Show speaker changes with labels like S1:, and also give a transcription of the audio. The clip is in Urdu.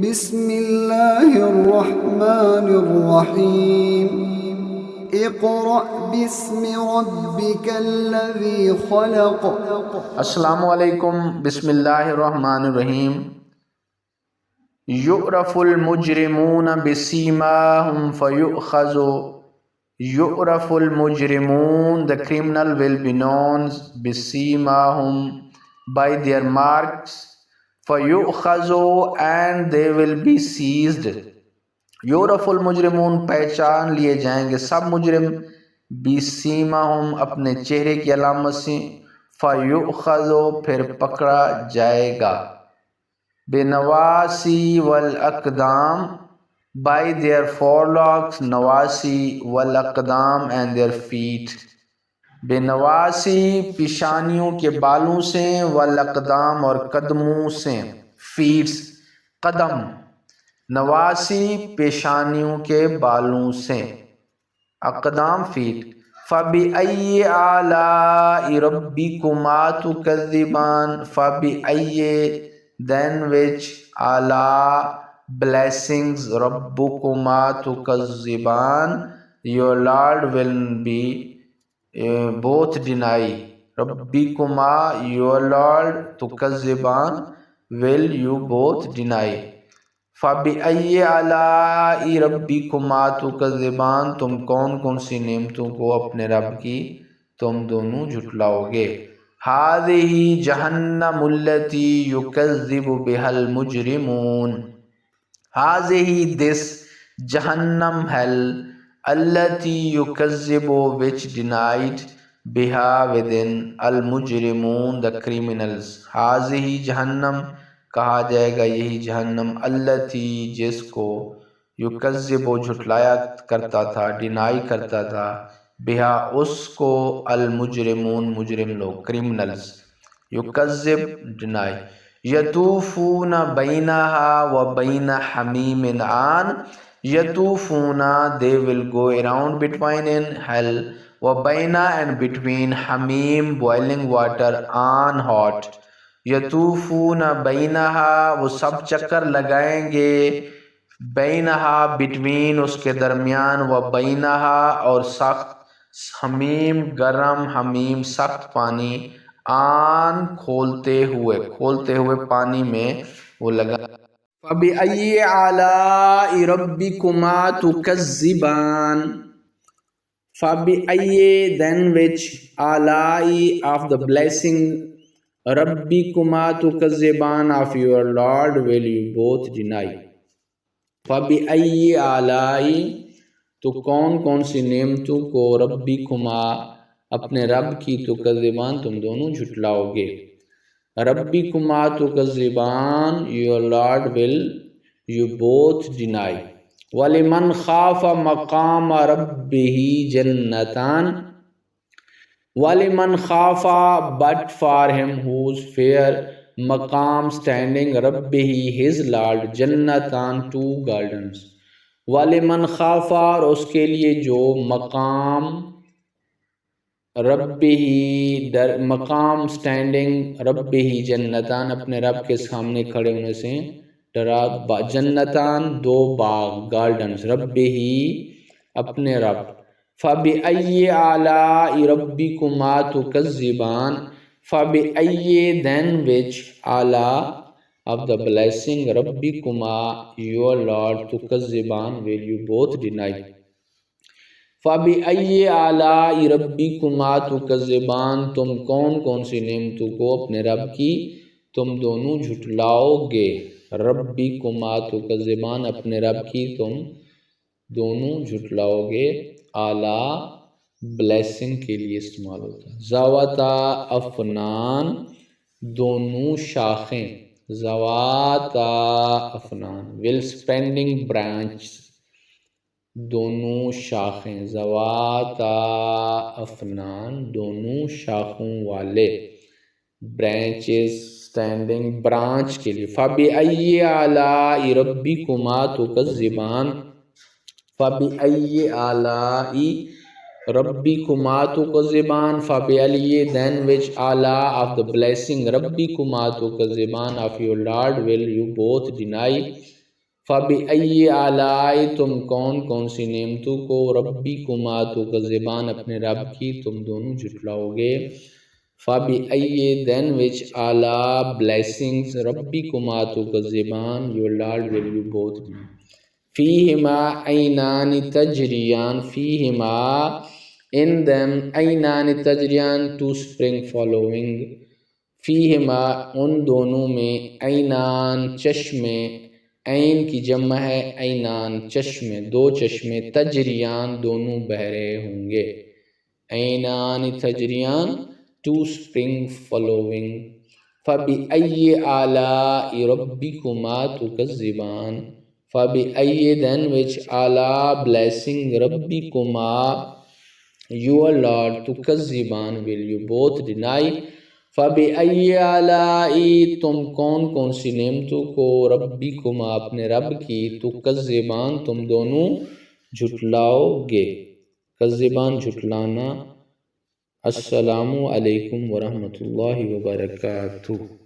S1: بسم الله الرحمن الرحيم اقرأ باسم ربك الذي خلق.
S2: السلام علیکم، بسم اللہ الرحمن الرحیم۔ یعرف المجرمون بسیماہم فیؤخذ. یعرف المجرمون, the criminal will be known بسیماہم, by their marks. فیؤخذ, and they will be seized. یعرف المجرمون, پہچان لیے جائیں گے سب مجرم, بسیماہم, اپنے چہرے کی علامت سے. فیؤخذ, پھر پکڑا جائے گا. Banavasi والاقدام, by their forelocks. نواسی والاقدام, and their feet. بنواسی, پیشانیوں کے بالوں سے, والاقدام, اور قدموں سے. feet, قدم. نواسی, پیشانیوں کے بالوں سے, اقدام feet. فَبِأَيِّ آلَاءِ رَبِّكُمَا تُكَذِّبَانِ. فَبِأَيِّ, then which, آلاء, blessings, رَبُّكُمَا تُكَذِّبَانِ, your Lord will be both deny. رَبِّكُمَا, your Lord, تُكَذِّبَانِ, will you both deny. فَبِأَيِّ آلَاءِ رَبِّكُمَا تُكَذِّبَانِ, تم کون کون سی نعمتوں کو اپنے رب کی تم دونوں جھٹلاؤ گے. هَذِهِ جَهَنَّمُ الَّتِي يُكَذِّبُ بِهَا الْمُجْرِمُونَ. هَذِهِ, this, Jahannam, hell, الَّتِي يُكَذِّبُ, which denied, بِهَا, within, الْمُجْرِمُونَ, the criminals. هَذِهِ جَهَنَّم, کہا جائے گا یہی جہنم, التی, جس کو, یکذب, جھٹلایا کرتا تھا, ڈینائی کرتا تھا, بہا, اس کو, المجرمون, مجرم لوگ, کرمنلز. یکذب, ڈینائی. یطوفون بینہا و بین حمیم آن. یطوفون, they will go around between in hell, و بینا, and between, حمیم, boiling water, on, hot. یطوفون بینہا, وہ سب چکر لگائیں گے, بینہا, between, اس کے درمیان, و بینہا, اور سخت, حمیم, گرم, حمیم, سخت پانی, آن, کھولتے ہوئے پانی میں وہ لگا. فَبِأَيِّ آلَاءِ رَبِّكُمَا تُكَذِّبَانِ. فَبِأَيِّ, then which, آلائی, of the blessing, رَبِّكُمَا تُكَذِّبَانِ, of your Lord will you both deny. فَبِأَيِّ آلَائی, تو کون کون سی نعمتوں کو, رَبِّكُمَا, اپنے رب کی, تُكَذِّبَانِ, تم دونوں جھٹلاؤ گے. رَبِّكُمَا تُكَذِّبَانِ, your Lord will you both deny. وَلِمَنْ خَافَ مَقَامَ رَبِّهِ جَنَّتَانِ. وَلِمَنْ خَافَ, but for him whose fear, مقام, standing, رَبِّهِ, his Lord, جَنَّتان, two gardens. وَلِمَنْ خَافَ, اور اس کے لیے جو, مقام, رَبِّهِ, مقام, standing, رَبِّهِ, جَنَّتان, اپنے رب کے سامنے کھڑے ہونے سے ڈرا. جنتان, دو باغ, gardens, رَبِّهِ, اپنے رب. فَبِأَيِّ آلَاءِ رَبِّكُمَا تُكَذِّبَانِ. فَبِأَيِّ, then which, آلاء, of the blessing, رَبِّكُمَا, your Lord, تُكَذِّبَانِ, will you both deny. فَبِأَيِّ آلَاءِ رَبِّكُمَا تُكَذِّبَانِ, تم کون کون سی نعمتوں کو اپنے رب کی تم دونوں جھٹلاؤ گے. رَبِّكُمَا تُكَذِّبَانِ, اپنے رب کی تم دونوں جھٹلاؤ گے. آلاء, بلیسنگ کے لیے استعمال ہوتا ہے. ذَوَاتَا أَفْنَانٍ, دونوں شاخیں, ذَوَاتَا أَفْنَانٍ, will spreading branches, دونوں شاخیں, ذَوَاتَا أَفْنَانٍ, دونوں شاخوں والے, branches, standing, branch کے لیے. فَبِأَيِّ آلَاءِ رَبِّكُمَا تُكَذِّبَانِ. فَبِأَيِّ آلَاءِ رَبِّكُمَا تُكَذِّبَانِ. فَبِأَيِّ, then which, آلاء, of the blessing, رَبِّكُمَا تُكَذِّبَانِ, of your Lord will you both deny. فَبِأَيِّ آلاءِ تم کون کون سی نعمتوں کو ربکما تکذبان اپنے رب کی تم دونوں جھٹلاؤ گے. فَبِأَيِّ then which آلاء blessings ربکما تکذبان your Lord will you both do. فیہما عینان تجریان فیہما in them عینان تجریان two spring following. فیہما ان دونوں میں عینان چشمے عین کی جمع ہے عینان چشمے دو چشمے تجریان دونوں بہ رہے ہوں گے. عینان تجریان two spring following. فَبِأَيِّ آلَاءِ رَبِّكُمَا تُكَذِّبَانِ فَبِأَيِّ then which آلاء blessing رَبِّكُمَا your Lord تُكَذِّبَانِ will you both deny. فَبِأَيِّ آلَاءِ تم کون کون سی نعمتوں کو ربِّكُمَا اپنے رب کی تُكَذِّبَانِ تم دونوں جھٹلاؤ گے. کذبان جھٹلانا. السلام علیکم ورحمۃ اللہ وبرکاتہ.